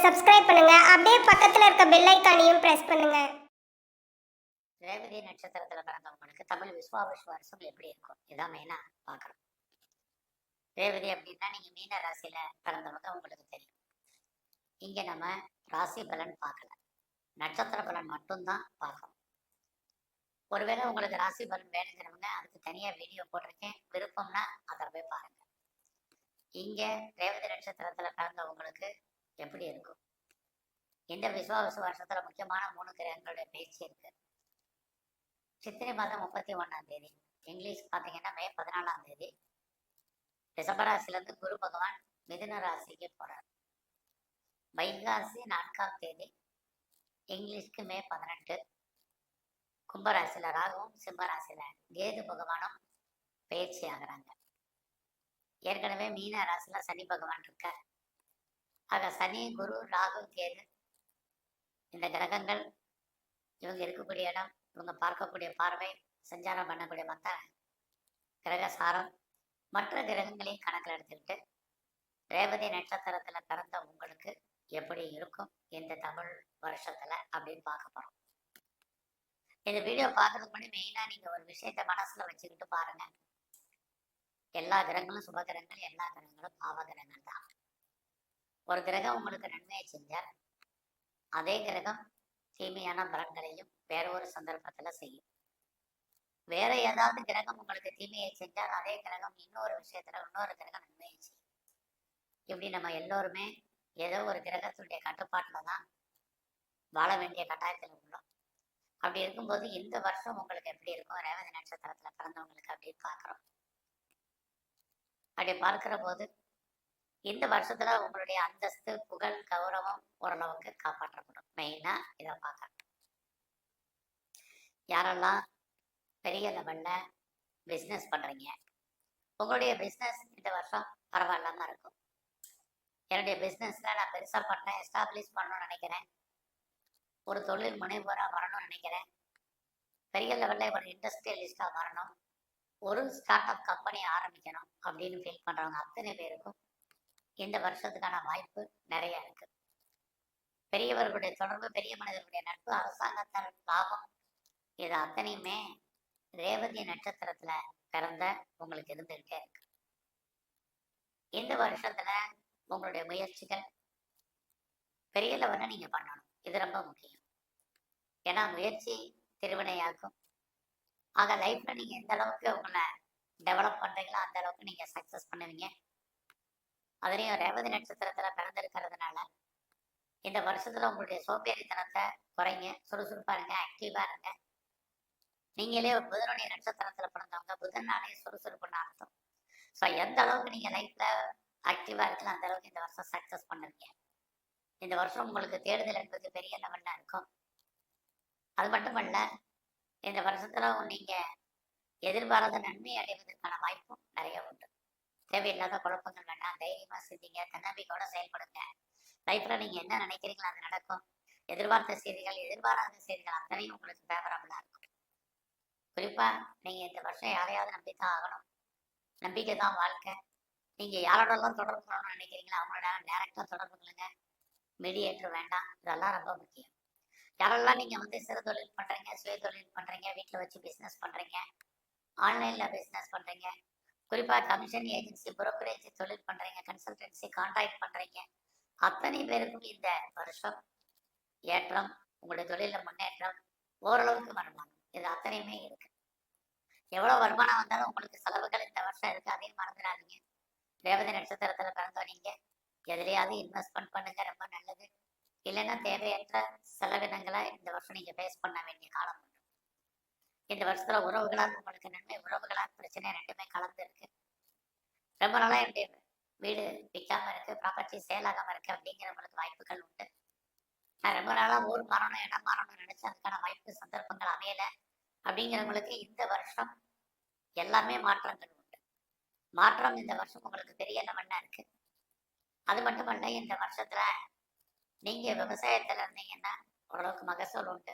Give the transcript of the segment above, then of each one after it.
Subscribe பண்ணுங்க. அப்படியே பக்கத்துல இருக்க பெல் ஐகானையும் பிரஸ் பண்ணுங்க. ரேவதி நட்சத்திரத்துல பிறந்தவங்களுக்கு தமிழ் விஸ்வாவசு வருஷம் எப்படி இருக்கும் இதான் மெயினா பார்க்கணும். ரேவதி அப்படின்னா நீங்க மீன ராசியில பிறந்தவங்க உங்களுக்கு தெரியும். இங்க நம்ம ராசி பலன் பார்க்கல, நட்சத்திர பலன் மட்டும்தான் பார்க்கணும். ஒருவேளை உங்களுக்கு ராசி பலன் வேணுங்கிறவங்க அதுக்கு தனியா வீடியோ போட்டிருக்கேன், விருப்பம்னா அதை போய் பாருங்க. இங்க ரேவதி நட்சத்திரத்துல பிறந்தவங்களுக்கு எப்படி இருக்கும்? இந்த விஸ்வாவசு வருஷத்துல முக்கியமான 3 கிரகங்களுடைய பேச்சு இருக்கு. சித்திரை மாதம் 31ஆம் தேதி, இங்கிலீஷ் பார்த்தீங்கன்னா மே 14ஆம் தேதி, ரிஷப ராசியிலிருந்து குரு பகவான் மிதுன ராசிக்கு போறார். வைகாசி 4ஆம் தேதி, இங்கிலீஷ்க்கு மே 18, கும்பராசியில ராகுவும் சிம்ம ராசியில கேது பகவானும் பயிற்சி ஆகிறாங்க. ஏற்கனவே மீன ராசியில சனி பகவான் இருக்கார். ஆக சனி, குரு, ராகு, கேது இந்த கிரகங்கள் இவங்க இருக்கக்கூடிய இடம், இவங்க பார்க்கக்கூடிய பார்வை, சஞ்சாரம் பண்ணக்கூடிய மற்ற கிரக சாரம், மற்ற கிரகங்களையும் கணக்கில் எடுத்துக்கிட்டு ரேவதி நட்சத்திரத்துல பிறந்த உங்களுக்கு எப்படி இருக்கும் இந்த தமிழ் வருஷத்துல அப்படின்னு பார்க்க போறோம். இந்த வீடியோ பார்க்கறதுக்கு முன்னாடி மெயினா நீங்க ஒரு விஷயத்த மனசுல வச்சுக்கிட்டு பாருங்க. எல்லா கிரகங்களும் சுப கிரகங்கள், எல்லா கிரகங்களும் பாவ கிரகங்கள் தான். ஒரு கிரகம் உங்களுக்கு நன்மையை செஞ்சால் அதே கிரகம் தீமையான பலன்களையும் வேற ஒரு சந்தர்ப்பத்துல செய்யும். வேற ஏதாவது கிரகம் உங்களுக்கு தீமையை செஞ்சால் அதே கிரகம் இன்னொரு விஷயத்துல இன்னொரு கிரகம் நன்மையை செய்யும். இப்படி நம்ம எல்லோருமே ஏதோ ஒரு கிரகத்துடைய கட்டுப்பாட்டுல தான் வாழ வேண்டிய கட்டாயத்தில் உள்ளோம். அப்படி இருக்கும்போது இந்த வருஷம் உங்களுக்கு எப்படி இருக்கும் ரேவதி நட்சத்திரத்துல பிறந்தவங்களுக்கு அப்படின்னு பார்க்குறோம். அப்படி பார்க்கிற போது இந்த வருஷத்துல உங்களுடைய அந்தஸ்து, புகழ், கௌரவம் ஓரளவுக்கு காப்பாற்றப்படும். மெயினா இதை பார்க்கணும். யாரெல்லாம் பெரிய லெவல்ல பிஸ்னஸ் பண்றீங்க, உங்களுடைய பிஸ்னஸ் இந்த வருஷம் பரவாயில்லாம இருக்கும். என்னுடைய பிஸ்னஸ்ல நான் பெருசா பண்றேன், எஸ்டாப்ளிஷ் பண்ணணும்னு நினைக்கிறேன், ஒரு தொழில் முனைவோரா வரணும்னு நினைக்கிறேன், பெரிய லெவல்ல ஒரு இண்டஸ்ட்ரியலிஸ்டா வரணும், ஒரு ஸ்டார்ட் அப் கம்பெனி ஆரம்பிக்கணும் அப்படின்னு ஃபீல் பண்றவங்க அத்தனை பேருக்கும் இந்த வருஷத்துக்கான வாய்ப்பு நிறைய இருக்கு. பெரியவர்களுடைய தொடர்பு, பெரிய மனிதர்களுடைய நட்பு, அரசாங்கத்தால் லாபம், இது அத்தனையுமே ரேவதி நட்சத்திரத்துல பிறந்த உங்களுக்கு இருந்துகிட்டே இருக்கு. இந்த வருஷத்துல உங்களுடைய முயற்சிகள் பெரிய லெவல்ல நீங்க பண்ணணும். இது ரொம்ப முக்கியம். ஏன்னா முயற்சி திருவினையாக்கும். ஆக லைஃப்ல நீங்க எந்த அளவுக்கு உங்களை டெவலப் பண்றீங்களோ அந்த அளவுக்கு நீங்க சக்சஸ் பண்ணுவீங்க. அதுலேயும் ரேவதி நட்சத்திரத்துல பிறந்திருக்கிறதுனால இந்த வருஷத்துல உங்களுடைய சோம்பேறித்தனத்தை குறைங்க, சுறுசுறுப்பா இருங்க, ஆக்டிவா இருங்க. நீங்களே ஒரு புதனுடைய நட்சத்திரத்துல பிறந்தவங்க, புதனாலே சுறுசுறுப்புன்னு அர்த்தம். ஸோ எந்த அளவுக்கு நீங்க லைஃப்ல ஆக்டிவா இருக்கலாம் அந்த அளவுக்கு இந்த வருஷம் சக்சஸ் பண்ணுவீங்க. இந்த வருஷம் உங்களுக்கு தேடுதல் என்பது பெரிய லெவல்ல இருக்கும். அது மட்டுமல்ல, இந்த வருஷத்துல நீங்க எதிர்பாராத நன்மை அடைவதற்கான வாய்ப்பும் நிறைய உண்டு. தேவையில்லாத குழப்பங்கள் வேண்டாம், தைரியமா சிந்திங்க, தன்னம்பிக்கையோட செயல்படுங்க. லைஃப்ல நீங்க என்ன நினைக்கிறீங்களோ அது நடக்கும். எதிர்பார்த்த செய்திகள், எதிர்பாராத செய்திகள் அத்தனையும் உங்களுக்கு ஃபேவரபிளா இருக்கும். குறிப்பா நீங்க இந்த வருஷம் யாரையாவது நம்பித்தான் ஆகணும். நம்பிக்கை தான் வாழ்க்கை. நீங்க யாரோடலாம் தொடர்பு கொள்ளணும்னு நினைக்கிறீங்களோ அவங்களோட டைரக்டா தொடர்பு கொள்ளுங்க. மீடியேட்டர் வேண்டாம். இதெல்லாம் ரொம்ப முக்கியம். யாரெல்லாம் நீங்க சிறு தொழில் பண்றீங்க, சுய தொழில் பண்றீங்க, வீட்டுல வச்சு பிசினஸ் பண்றீங்க, ஆன்லைன்ல பிசினஸ் பண்றீங்க, குறிப்பா கமிஷன் ஏஜென்சி, புரோக்கரேஜ் தொழில் பண்றீங்க, கன்சல்டன்சி, கான்ட்ராக்ட் பண்றீங்க, அத்தனை பேருக்கும் இந்த வருஷம் ஏற்றம், உங்களுடைய தொழில முன்னேற்றம், ஓரளவுக்கு வருமானம், இது அத்தனையுமே இருக்கு. எவ்வளவு வருமானம் வந்தாலும் உங்களுக்கு செலவுகள் இந்த வருஷம் இருக்கு, அதையும் மறந்துடாதீங்க. ரேவதி நட்சத்திரத்துல பிறந்தோ நீங்க எதுலையாவது இன்வெஸ்ட்மெண்ட் பண்ணுங்க, ரொம்ப நல்லது. இல்லைன்னா தேவையற்ற செலவினங்களை இந்த வருஷம் நீங்க ஃபேஸ் பண்ண வேண்டிய காலம் உண்டு. இந்த வருஷத்துல உறவுகளால் உங்களுக்கு நன்மை, உறவுகளால் பிரச்சனை, ரெண்டுமே கலந்து இருக்கு. ரொம்ப நாளா என்னுடைய வீடு விற்காம இருக்கு, ப்ராப்பர்ட்டி சேல் ஆகாம இருக்கு அப்படிங்கிறவங்களுக்கு வாய்ப்புகள் உண்டு. நான் ரொம்ப நாளா ஊர் மாறணும், இடம் மாறணும்னு நினைச்சு அதுக்கான வாய்ப்பு, சந்தர்ப்பங்கள் அமையல அப்படிங்கிறவங்களுக்கு இந்த வருஷம் எல்லாமே மாற்றங்கள் உண்டு. மாற்றம் இந்த வருஷம் உங்களுக்கு பெரிய லெவல்ல இருக்கு. அது மட்டுமல்ல, இந்த வருஷத்துல நீங்க விவசாயத்துல இருந்தீங்கன்னா ஓரளவுக்கு மகசூல் உண்டு.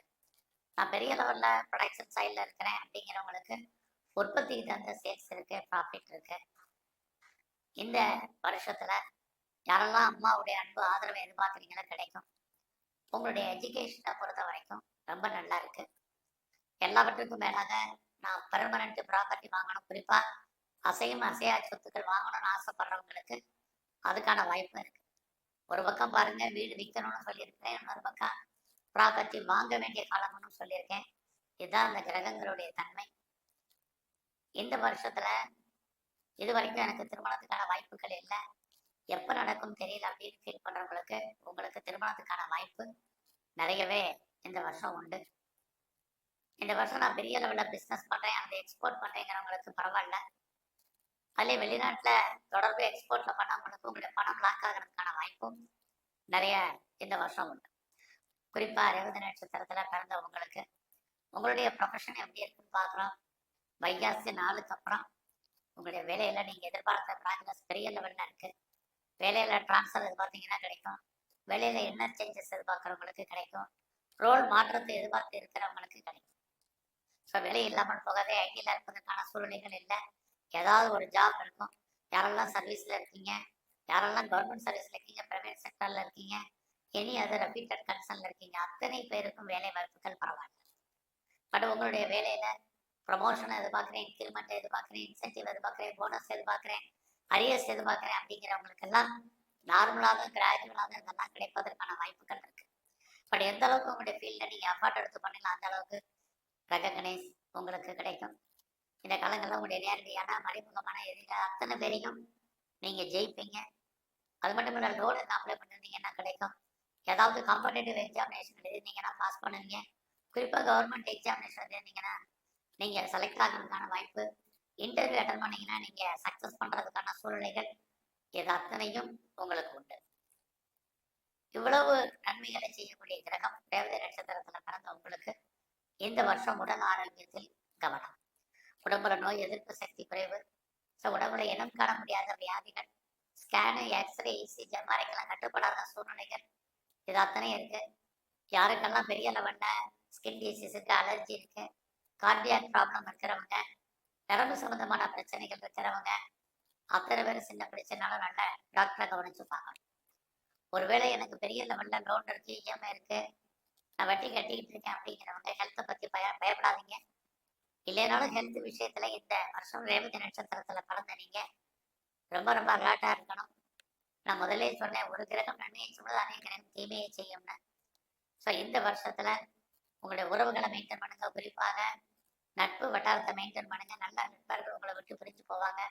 நான் பெரிய லெவல்ல ப்ரொடக்ஷன் சைட்ல இருக்கிறேன் அப்படிங்கிறவங்களுக்கு உற்பத்திக்கு தகுந்த சேல்ஸ் இருக்கு, ப்ராஃபிட் இருக்கு. இந்த வருஷத்துல யாரெல்லாம் அம்மாவுடைய அன்பு ஆதரவை எதிர்பார்க்குறீங்களோ கிடைக்கும். உங்களுடைய எஜுகேஷனை பொறுத்த வரைக்கும் ரொம்ப நல்லா இருக்கு. எல்லாவற்றுக்கும் மேலாக நான் பெர்மனண்ட் ப்ராப்பர்ட்டி வாங்கணும், குறிப்பா அசையும் அசையா சொத்துக்கள் வாங்கணும்னு ஆசைப்படுறவங்களுக்கு அதுக்கான வாய்ப்பு இருக்கு. ஒரு பக்கம் பாருங்க, வீடு விற்கணும்னு சொல்லியிருக்கிறேன், இன்னொரு பக்கம் ப்ராப்பர்ட்டி வாங்க வேண்டிய காலம்னு சொல்லியிருக்கேன். இதுதான் அந்த கிரகங்களுடைய தன்மை. இந்த வருஷத்துல இது வரைக்கும் எனக்கு திருமணத்துக்கான வாய்ப்புகள் இல்லை, எப்ப நடக்கும் தெரியல அப்படின்னு ஃபீல் பண்றவங்களுக்கு உங்களுக்கு திருமணத்துக்கான வாய்ப்பு நிறையவே இந்த வருஷம் உண்டு. இந்த வருஷம் நான் பெரிய லெவலில் பிஸ்னஸ் பண்றேன், அதை எக்ஸ்போர்ட் பண்றேங்கிறவங்களுக்கு பரவாயில்ல. அதுலேயே வெளிநாட்டில் தொடர்பு எக்ஸ்போர்ட்ல பண்ணவங்களுக்கு உங்களுடைய பணம் லாக் ஆகிறதுக்கான வாய்ப்பும் நிறைய இந்த வருஷம் உண்டு. குறிப்பா 20 நட்சத்திரத்துல பிறந்தவங்களுக்கு உங்களுடைய ப்ரொஃபஷன் எப்படி இருக்குன்னு பார்க்குறோம். வைகாசி 4க்கு அப்புறம் உங்களுடைய வேலையில நீங்க எதிர்பார்த்த ப்ராக்ரஸ் பெரிய லெவல்ல இருக்கு. வேலையில டிரான்ஸ்ஃபர் எதிர்பார்த்தீங்கன்னா கிடைக்கும், வேலையில என்ன சேஞ்சஸ் எதிர்பார்க்குறவங்களுக்கு கிடைக்கும், ரோல் மாற்றத்தை எதிர்பார்த்து இருக்கிறவங்களுக்கு கிடைக்கும். ஸோ வேலை இல்லாமல் போகாதே, ஐடியில் இருப்பதற்கான சூழ்நிலைகள் இல்லை, ஏதாவது ஒரு ஜாப் இருக்கும். யாரெல்லாம் சர்வீஸ்ல இருக்கீங்க, யாரெல்லாம் கவர்மெண்ட் சர்வீஸ்ல இருக்கீங்க, பிரைவேட் செக்டர்ல இருக்கீங்க, எனி அதர் ரெப்யூட்டட் கன்சர்ன்ல இருக்கீங்க, அத்தனை பேருக்கும் வேலை வாய்ப்புகள் பரவாயில்ல. பட் உங்களுடைய வேலையில ப்ரமோஷன் எதிர்பார்க்குறேன், இன்க்ரிமெண்ட் எதிர்பார்க்குறேன், இன்சென்டிவ் எதிர்பார்க்குறேன், போனஸ் எதிர்பார்க்குறேன், அரியர்ஸ் எதிர்பார்க்குறேன் அப்படிங்கிறவங்களுக்கு எல்லாம் நார்மலாக கிராஜுவலாக இதெல்லாம் கிடைப்பதற்கான வாய்ப்புகள் இருக்கு. பட் எந்த அளவுக்கு உங்களுடைய ஃபீல்டில் நீங்கள் எஃபர்ட் எடுத்து பண்ணலாம் அந்த அளவுக்கு ரெகக்னைஸ் உங்களுக்கு கிடைக்கும். இந்த காலங்களில் உங்களுடைய நேரடியான மறைமுகமான எதிராக அத்தனை பேரையும் நீங்கள் ஜெயிப்பீங்க. அது மட்டும் இல்லை, லோன் அப்ளை பண்ணிருந்தீங்கன்னா கிடைக்கும். ஏதாவது காம்படேட்டிவ் எக்ஸாமினேஷன் எழுதிருந்தீங்கன்னா பாஸ் பண்ணுவீங்க. குறிப்பாக கவர்மெண்ட் எக்ஸாமினேஷன் எழுதிருந்தீங்கன்னா நீங்கள் செலக்ட் ஆகிறதுக்கான வாய்ப்பு, இன்டர்வியூ அட்டன் பண்ணீங்கன்னா நீங்கள் சக்ஸஸ் பண்ணுறதுக்கான சூழ்நிலைகள் இது அத்தனையும் உங்களுக்கு உண்டு. இவ்வளவு நன்மைகளை செய்யக்கூடிய கிரகம் ரேவதி நட்சத்திரத்தில் பிறந்த உங்களுக்கு இந்த வருஷம் உடல் ஆரோக்கியத்தில் கவனம். உடம்புல நோய் எதிர்ப்பு சக்தி குறைவு, ஸோ உடம்புல இனம் காண முடியாத வியாதிகள், ஸ்கேனு, எக்ஸ்ரே, இசிஜி மாதிரிக்கெல்லாம் கட்டுப்படாத சூழ்நிலைகள் இது அத்தனையும் இருக்கு. யாருக்கெல்லாம் பெரிய லெவலில் ஸ்கின் டிசீஸ் இருக்கு, அலர்ஜி இருக்கு, கார்டியாக் ப்ராப்ளம் இருக்கிறவங்க, நரம்பு சம்பந்தமான பிரச்சனைகள் இருக்கிறவங்க அத்தனை பேர் சின்ன பிரச்சனைனாலும் நல்ல டாக்டரை கவனிச்சு பார்க்கணும். ஒருவேளை எனக்கு பெரிய லெவலில் லோன் இருக்கு, இஎம்ஐ இருக்கு, நான் வட்டி கட்டிக்கிட்டு இருக்கேன் அப்படிங்கிறவங்க ஹெல்த்தை பற்றி பயப்படாதீங்க. இல்லைனாலும் ஹெல்த் விஷயத்துல இந்த வருஷம் ரேவதி நட்சத்திரத்துல பிறந்த நீங்க ரொம்ப ரொம்ப அலர்ட்டா இருக்கணும். நான் முதலே சொன்னேன், ஒரு கிரகம் நன்மையை சொல்றது அநேக கிரகம் தீமையை செய்யும்னு. ஸோ இந்த வருஷத்துல உங்களுடைய உறவுகளை மெயின்டைன் பண்ணுங்க, குறிப்பாக நட்பு வட்டாரத்தை மெயின்டைன் பண்ணுங்க. நல்ல நண்பர்கள் உங்களை விட்டு பிரிஞ்சு போவாங்க.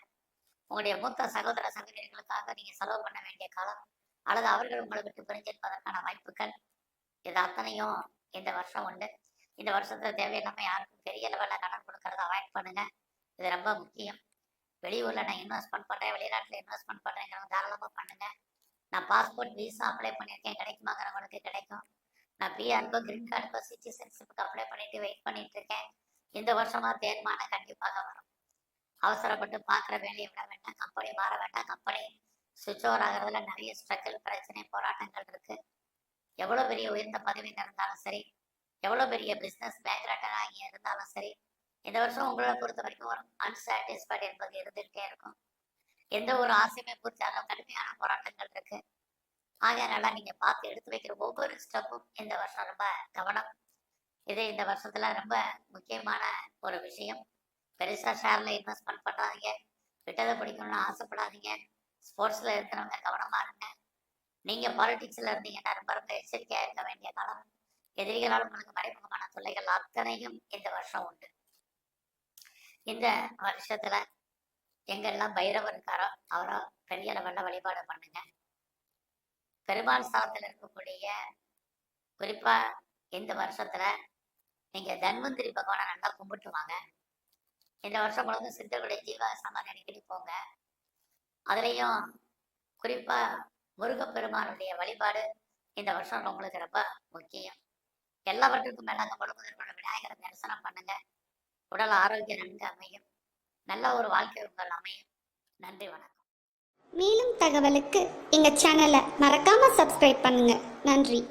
உங்களுடைய மூத்த சகோதர சகோதரிகளுக்காக நீங்க செலவு பண்ண வேண்டிய காலம், அல்லது அவர்கள் உங்களை விட்டு பிரிஞ்சிருப்பதற்கான வாய்ப்புகள் இது அத்தனையும் இந்த வருஷம் உண்டு. இந்த வருஷத்துல தேவையில்லாம யாருக்கும் பெரிய லெவலில் கடன் கொடுக்கறத அவாய்ட் பண்ணுங்க, இது ரொம்ப முக்கியம். வெளியூர்ல நான் இன்வெஸ்ட்மெண்ட் பண்றேன், வெளிநாட்டுல இன்வெஸ்ட்மெண்ட் பண்றேங்கிறவங்க தாராளமா பண்ணுங்க. நான் பாஸ்போர்ட் விசா அப்ளை பண்ணியிருக்கேன், கிடைக்குமாங்கிறவங்களுக்கு கிடைக்கும். நான் பிஆருக்கோ கிரீன் கார்டுக்கோ சிட்டிசன்ஷிப்புக்கு அப்ளை பண்ணிட்டு வெயிட் பண்ணிட்டு இருக்கேன். இந்த வருஷமா தேர்மானம் கண்டிப்பாக வரும். அவசரப்பட்டு பார்க்குற வேலையை விட வேண்டாம், கம்பெனி மாற வேண்டாம். கம்பெனி சுவிட்ச் ஓவர் ஆகிறதுல நிறைய ஸ்ட்ரகிள், பிரச்சனை, போராட்டங்கள் இருக்கு. எவ்வளோ பெரிய உயர்ந்த பதவியில் இருந்தாலும் சரி, எவ்வளோ பெரிய பிஸ்னஸ் பேக்ரவுண்ட் ஆகி இருந்தாலும் சரி, இந்த வருஷம் உங்களை பொறுத்த வரைக்கும் ஒரு அன்சாட்டிஸ்ஃபைடு என்பது இருந்துகிட்டே இருக்கும். எந்த ஒரு ஆசையுமே பூர்த்தியாலும் கடுமையான போராட்டங்கள் இருக்கு. ஆகையால நீங்க பார்த்து எடுத்து வைக்கிற ஒவ்வொரு ஸ்டெப்பும் இந்த வருஷம் ரொம்ப கவனம். இது இந்த வருஷத்துல ரொம்ப முக்கியமான ஒரு விஷயம். பெருசா ஷேர்ல இன்வெஸ்ட்மெண்ட் பண்ணாதீங்க, விட்டதை பிடிக்கணும்னு ஆசைப்படாதீங்க. ஸ்போர்ட்ஸ்ல இருக்கிறவங்க கவனமா இருங்க. நீங்க பாலிடிக்ஸ்ல இருந்தீங்கன்னா ரொம்ப ரொம்ப எச்சரிக்கையா இருக்க வேண்டிய காலம். எதிரிகளால் உங்களுக்கு மறைமுகமான தொல்லைகள் அத்தனையும் இந்த வருஷம் உண்டு. இந்த வருஷத்துல எங்கெல்லாம் பைரவர் இருக்காரோ அவரோ பெரிய லெவல்ல வழிபாடு பண்ணுங்க. பெருமாள் ஸ்தலத்துல இருக்கக்கூடிய குறிப்பா இந்த வருஷத்துல நீங்க தன்வந்திரி பகவானை நல்லா கும்பிட்டு வாங்க. இந்த வருஷம் முழுவதும் சித்தர்களுடைய ஜீவ சமாதி அடிக்கடி போங்க. அதுலேயும் குறிப்பா முருகப்பெருமானுடைய வழிபாடு இந்த வருஷம் உங்களுக்கு ரொம்ப முக்கியம். எல்லாவற்றுக்கும் மேலாக முழுவதற்கான விநாயகரை தரிசனம் பண்ணுங்க. உடல் ஆரோக்கியம் நன்கு அமையும், நல்ல ஒரு வாழ்க்கை உங்கள் அமையும். நன்றி, வணக்கம். மேலும் தகவலுக்கு எங்க சேனலை மறக்காம சப்ஸ்கிரைப் பண்ணுங்க. நன்றி.